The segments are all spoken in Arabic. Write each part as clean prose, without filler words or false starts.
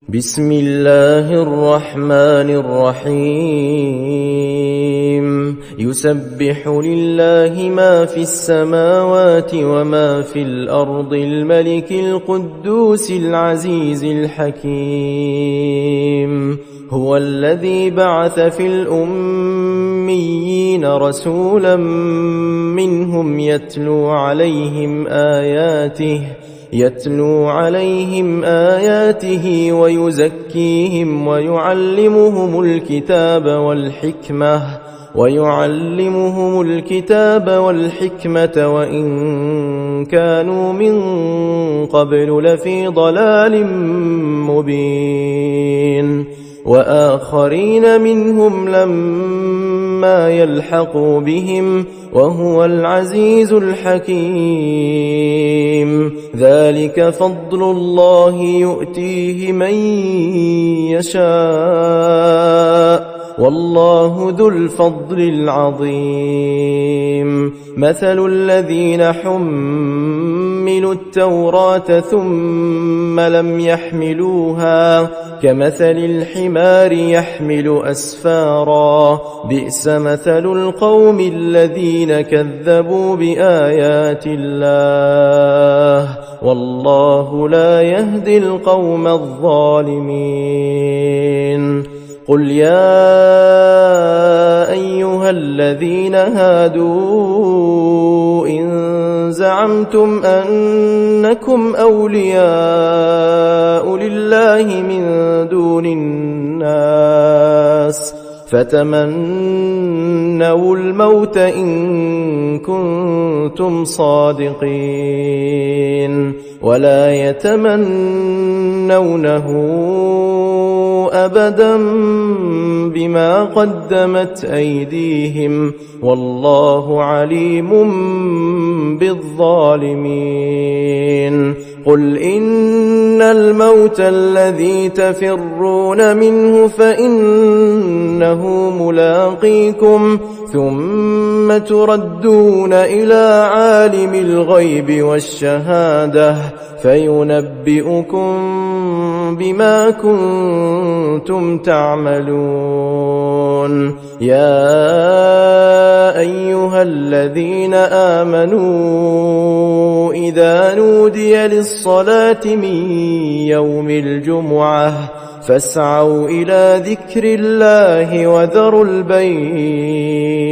بسم الله الرحمن الرحيم يسبح لله ما في السماوات وما في الأرض الملك القدوس العزيز الحكيم هو الذي بعث في الأميين رسولا منهم يتلو عليهم آياته ويزكيهم ويعلمهم الكتاب والحكمة وإن كانوا من قبل لفي ضلال مبين وآخرين منهم لما يلحقوا بهم وهو العزيز الحكيم ذلك فضل الله يؤتيه من يشاء والله ذو الفضل العظيم مثل الذين حملوا التوراة ثم لم يحملوها كمثل الحمار يحمل أسفارا بئس مثل القوم الذين كذبوا بآيات الله والله لا يهدي القوم الظالمين قل يا أيها الذين هادوا إن زعمتم أنكم أولياء لله من دون الناس فتمنوا الموت إن كنتم صادقين ولا يتمنونه أبدا بما قدمت أيديهم والله عليم بالظالمين قل إن الموت الذي تفرون منه فإنه ملاقيكم ثم تردون إلى عالم الغيب والشهادة فينبئكم بما كنتم تعملون يا أيها الذين آمنوا إذا نودي للصلاة من يوم الجمعة فاسعوا إلى ذكر الله وذروا البيع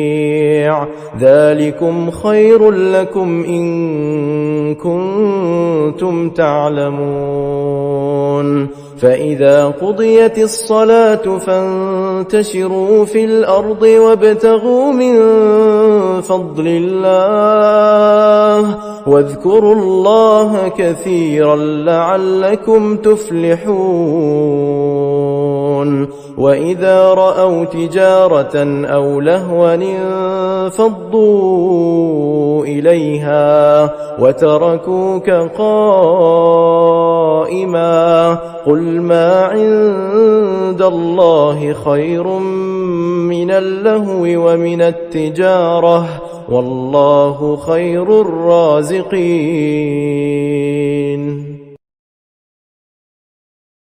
ذلكم خير لكم إن كنتم تعلمون فإذا قضيت الصلاة فانتشروا في الأرض وابتغوا من فضل الله واذكروا الله كثيرا لعلكم تفلحون وإذا رأوا تجارة أو لهوا انفضوا إليها وتركوك قائما قل ما عند الله خير من اللهو ومن التجارة والله خير الرازقين